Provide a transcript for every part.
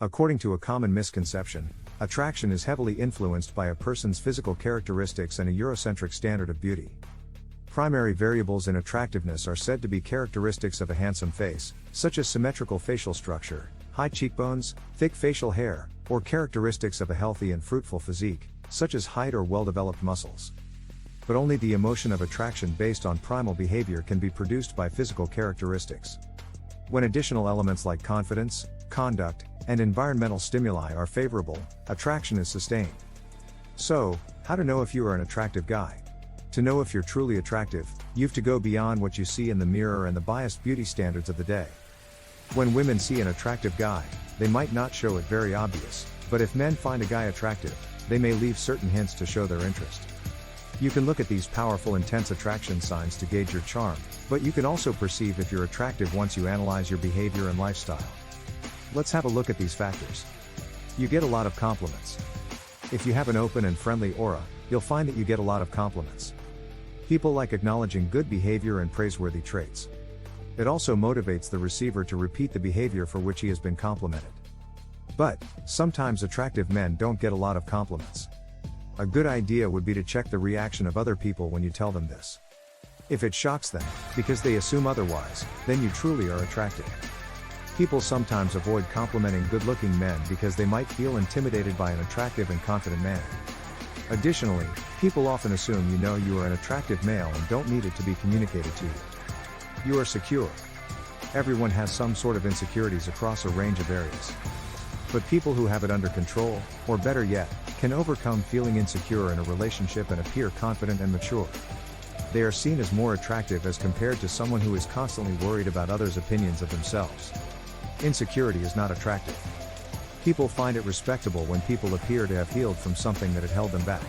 According to a common misconception, attraction is heavily influenced by a person's physical characteristics and a Eurocentric standard of beauty. Primary variables in attractiveness are said to be characteristics of a handsome face, such as symmetrical facial structure, high cheekbones, thick facial hair, or characteristics of a healthy and fruitful physique, such as height or well-developed muscles. But only the emotion of attraction based on primal behavior can be produced by physical characteristics. When additional elements like confidence, conduct, and environmental stimuli are favorable, attraction is sustained. So, how to know if you are an attractive guy? To know if you're truly attractive, you've to go beyond what you see in the mirror and the biased beauty standards of the day. When women see an attractive guy, they might not show it very obvious, but if men find a guy attractive, they may leave certain hints to show their interest. You can look at these powerful intense attraction signs to gauge your charm, but you can also perceive if you're attractive once you analyze your behavior and lifestyle. Let's have a look at these factors. You get a lot of compliments. If you have an open and friendly aura, you'll find that you get a lot of compliments. People like acknowledging good behavior and praiseworthy traits. It also motivates the receiver to repeat the behavior for which he has been complimented. But, sometimes attractive men don't get a lot of compliments. A good idea would be to check the reaction of other people when you tell them this. If it shocks them, because they assume otherwise, then you truly are attractive. People sometimes avoid complimenting good-looking men because they might feel intimidated by an attractive and confident man. Additionally, people often assume you know you are an attractive male and don't need it to be communicated to you. You are secure. Everyone has some sort of insecurities across a range of areas. But people who have it under control, or better yet, can overcome feeling insecure in a relationship and appear confident and mature. They are seen as more attractive as compared to someone who is constantly worried about others' opinions of themselves. Insecurity is not attractive. People find it respectable when people appear to have healed from something that had held them back.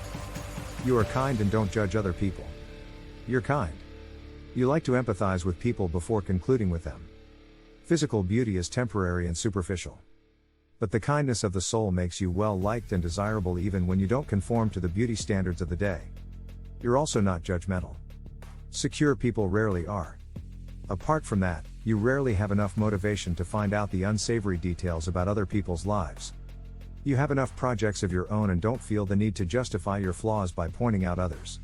You are kind and don't judge other people. You're kind. You like to empathize with people before concluding with them. Physical beauty is temporary and superficial. But the kindness of the soul makes you well-liked and desirable even when you don't conform to the beauty standards of the day. You're also not judgmental. Secure people rarely are. Apart from that, you rarely have enough motivation to find out the unsavory details about other people's lives. You have enough projects of your own and don't feel the need to justify your flaws by pointing out others.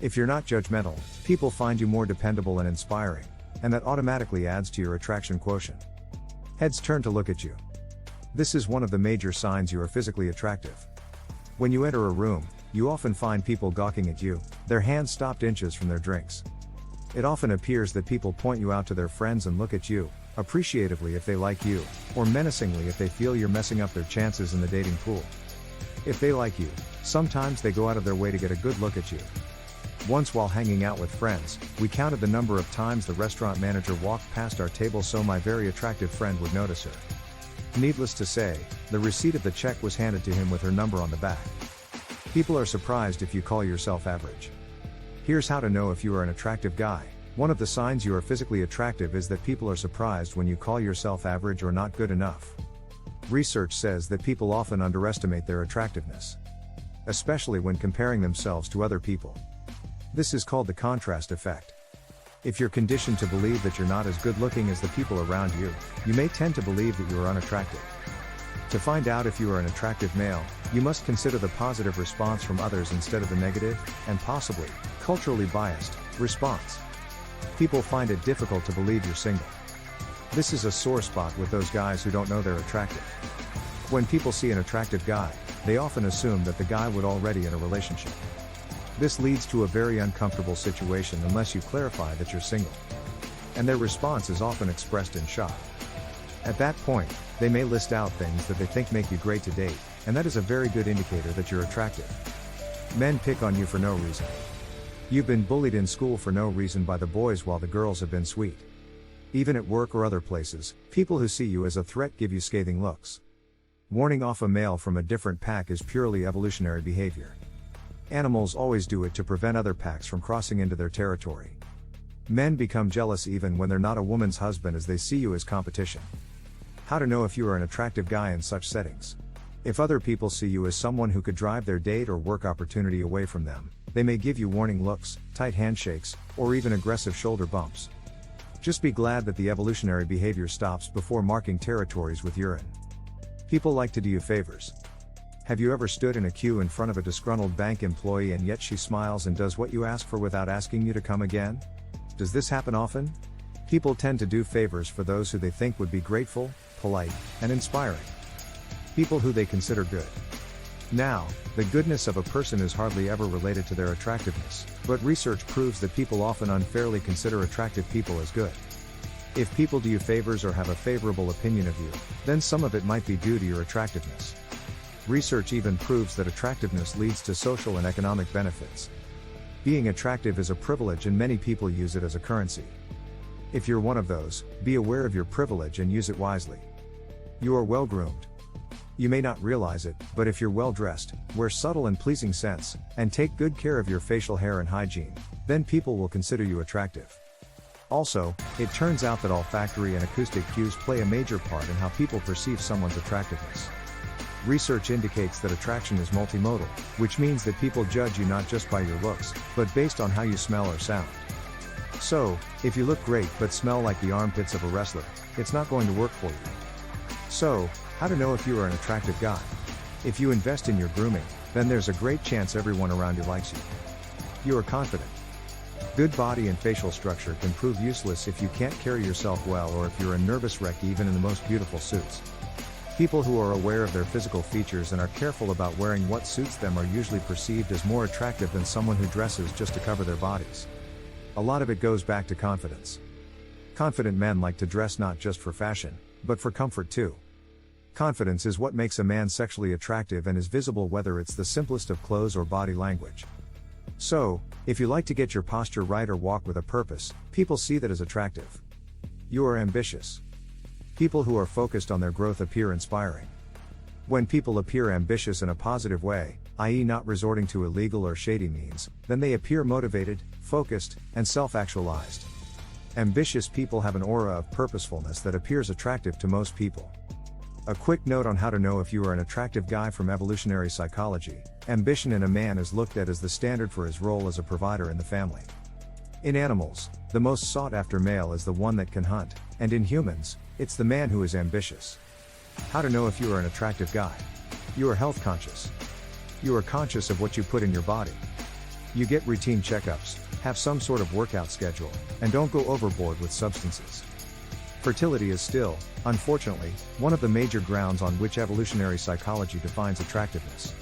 If you're not judgmental, people find you more dependable and inspiring, and that automatically adds to your attraction quotient. Heads turn to look at you. This is one of the major signs you are physically attractive. When you enter a room, you often find people gawking at you, their hands stopped inches from their drinks. It often appears that people point you out to their friends and look at you, appreciatively if they like you, or menacingly if they feel you're messing up their chances in the dating pool. If they like you, sometimes they go out of their way to get a good look at you. Once while hanging out with friends, we counted the number of times the restaurant manager walked past our table so my very attractive friend would notice her. Needless to say, the receipt of the check was handed to him with her number on the back. People are surprised if you call yourself average. Here's how to know if you are an attractive guy. One of the signs you are physically attractive is that people are surprised when you call yourself average or not good enough. Research says that people often underestimate their attractiveness, especially when comparing themselves to other people. This is called the contrast effect. If you're conditioned to believe that you're not as good looking as the people around you, you may tend to believe that you are unattractive. To find out if you are an attractive male, you must consider the positive response from others instead of the negative, and possibly, culturally biased, response. People find it difficult to believe you're single. This is a sore spot with those guys who don't know they're attractive. When people see an attractive guy, they often assume that the guy would already in a relationship. This leads to a very uncomfortable situation unless you clarify that you're single. And their response is often expressed in shock. At that point, they may list out things that they think make you great to date, and that is a very good indicator that you're attractive. Men pick on you for no reason. You've been bullied in school for no reason by the boys while the girls have been sweet. Even at work or other places, people who see you as a threat give you scathing looks. Warning off a male from a different pack is purely evolutionary behavior. Animals always do it to prevent other packs from crossing into their territory. Men become jealous even when they're not a woman's husband as they see you as competition. How to know if you are an attractive guy in such settings. If other people see you as someone who could drive their date or work opportunity away from them, they may give you warning looks, tight handshakes, or even aggressive shoulder bumps. Just be glad that the evolutionary behavior stops before marking territories with urine. People like to do you favors. Have you ever stood in a queue in front of a disgruntled bank employee and yet she smiles and does what you ask for without asking you to come again? Does this happen often? People tend to do favors for those who they think would be grateful, polite, and inspiring. People who they consider good. Now, the goodness of a person is hardly ever related to their attractiveness, but research proves that people often unfairly consider attractive people as good. If people do you favors or have a favorable opinion of you, then some of it might be due to your attractiveness. Research even proves that attractiveness leads to social and economic benefits. Being attractive is a privilege and many people use it as a currency. If you're one of those, be aware of your privilege and use it wisely. You are well groomed. You may not realize it, but if you're well dressed, wear subtle and pleasing scents, and take good care of your facial hair and hygiene, then people will consider you attractive. Also, it turns out that olfactory and acoustic cues play a major part in how people perceive someone's attractiveness. Research indicates that attraction is multimodal, which means that people judge you not just by your looks, but based on how you smell or sound. So, if you look great but smell like the armpits of a wrestler, it's not going to work for you. So, how to know if you are an attractive guy? If you invest in your grooming, then there's a great chance everyone around you likes you. You are confident. Good body and facial structure can prove useless if you can't carry yourself well or if you're a nervous wreck even in the most beautiful suits. People who are aware of their physical features and are careful about wearing what suits them are usually perceived as more attractive than someone who dresses just to cover their bodies. A lot of it goes back to confidence. Confident men like to dress not just for fashion, but for comfort too. Confidence is what makes a man sexually attractive and is visible whether it's the simplest of clothes or body language. So, if you like to get your posture right or walk with a purpose, people see that as attractive. You are ambitious. People who are focused on their growth appear inspiring. When people appear ambitious in a positive way, i.e. not resorting to illegal or shady means, then they appear motivated, focused, and self-actualized. Ambitious people have an aura of purposefulness that appears attractive to most people. A quick note on how to know if you are an attractive guy from evolutionary psychology: ambition in a man is looked at as the standard for his role as a provider in the family. In animals, the most sought-after male is the one that can hunt, and in humans, it's the man who is ambitious. How to know if you are an attractive guy? You are health conscious. You are conscious of what you put in your body. You get routine checkups, have some sort of workout schedule, and don't go overboard with substances. Fertility is still, unfortunately, one of the major grounds on which evolutionary psychology defines attractiveness.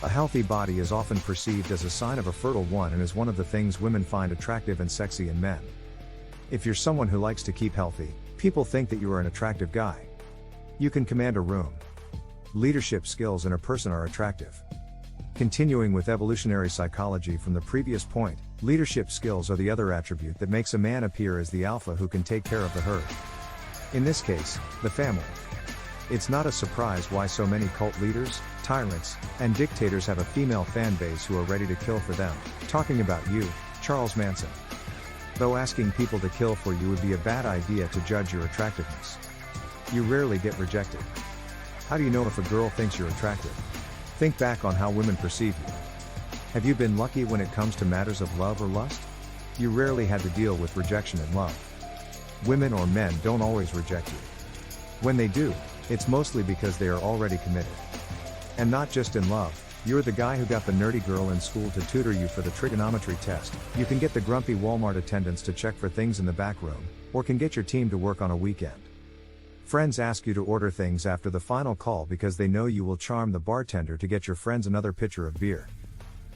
A healthy body is often perceived as a sign of a fertile one and is one of the things women find attractive and sexy in men. If you're someone who likes to keep healthy, people think that you are an attractive guy. You can command a room. Leadership skills in a person are attractive. Continuing with evolutionary psychology from the previous point, leadership skills are the other attribute that makes a man appear as the alpha who can take care of the herd. In this case, the family. It's not a surprise why so many cult leaders, tyrants, and dictators have a female fan base who are ready to kill for them. Talking about you, Charles Manson. Though asking people to kill for you would be a bad idea to judge your attractiveness. You rarely get rejected. How do you know if a girl thinks you're attractive? Think back on how women perceive you. Have you been lucky when it comes to matters of love or lust? You rarely had to deal with rejection in love. Women or men don't always reject you. When they do, it's mostly because they are already committed. And not just in love. You're the guy who got the nerdy girl in school to tutor you for the trigonometry test. You can get the grumpy Walmart attendants to check for things in the back room, or can get your team to work on a weekend. Friends ask you to order things after the final call because they know you will charm the bartender to get your friends another pitcher of beer.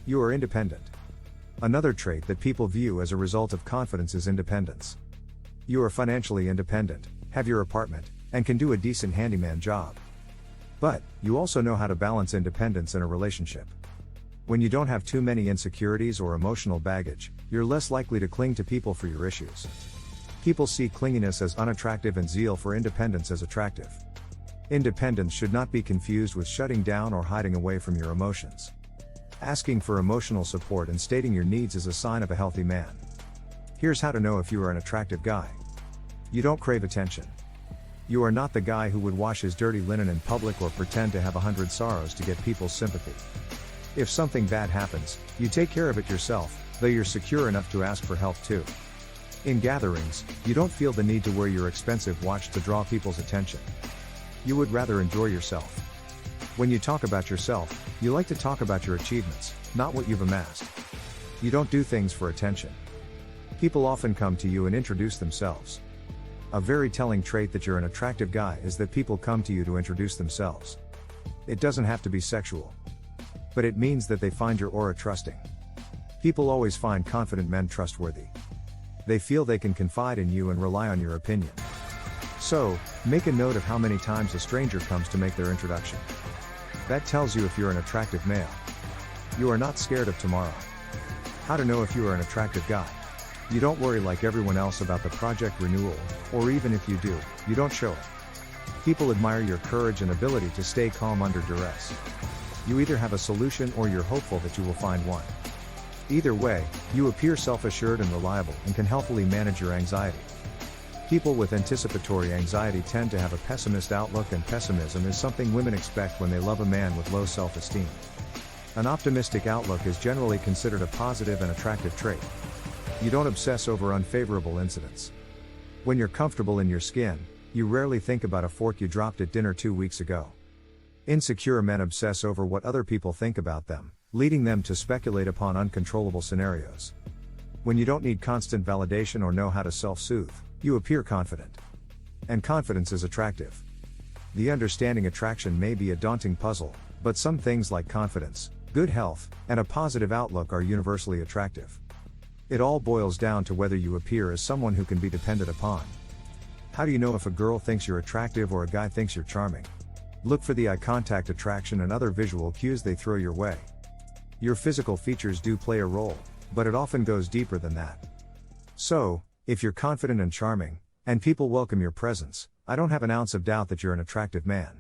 You are independent. Another trait that people view as a result of confidence is independence. You are financially independent, have your apartment, and can do a decent handyman job. But, you also know how to balance independence in a relationship. When you don't have too many insecurities or emotional baggage, you're less likely to cling to people for your issues. People see clinginess as unattractive and zeal for independence as attractive. Independence should not be confused with shutting down or hiding away from your emotions. Asking for emotional support and stating your needs is a sign of a healthy man. Here's how to know if you are an attractive guy. You don't crave attention. You are not the guy who would wash his dirty linen in public or pretend to have 100 sorrows to get people's sympathy. If something bad happens, you take care of it yourself, though you're secure enough to ask for help too. In gatherings, you don't feel the need to wear your expensive watch to draw people's attention. You would rather enjoy yourself. When you talk about yourself, you like to talk about your achievements, not what you've amassed. You don't do things for attention. People often come to you and introduce themselves. A very telling trait that you're an attractive guy is that people come to you to introduce themselves. It doesn't have to be sexual. But it means that they find your aura trusting. People always find confident men trustworthy. They feel they can confide in you and rely on your opinion. So, make a note of how many times a stranger comes to make their introduction. That tells you if you're an attractive male. You are not scared of tomorrow. How to know if you are an attractive guy? You don't worry like everyone else about the project renewal, or even if you do, you don't show it. People admire your courage and ability to stay calm under duress. You either have a solution or you're hopeful that you will find one. Either way, you appear self-assured and reliable and can healthily manage your anxiety. People with anticipatory anxiety tend to have a pessimist outlook, and pessimism is something women expect when they love a man with low self-esteem. An optimistic outlook is generally considered a positive and attractive trait. You don't obsess over unfavorable incidents. When you're comfortable in your skin, you rarely think about a fork you dropped at dinner 2 weeks ago. Insecure men obsess over what other people think about them, leading them to speculate upon uncontrollable scenarios. When you don't need constant validation or know how to self-soothe, you appear confident. And confidence is attractive. The understanding attraction may be a daunting puzzle, but some things like confidence, good health, and a positive outlook are universally attractive. It all boils down to whether you appear as someone who can be depended upon. How do you know if a girl thinks you're attractive or a guy thinks you're charming? Look for the eye contact, attraction, and other visual cues they throw your way. Your physical features do play a role, but it often goes deeper than that. So, if you're confident and charming, and people welcome your presence, I don't have an ounce of doubt that you're an attractive man.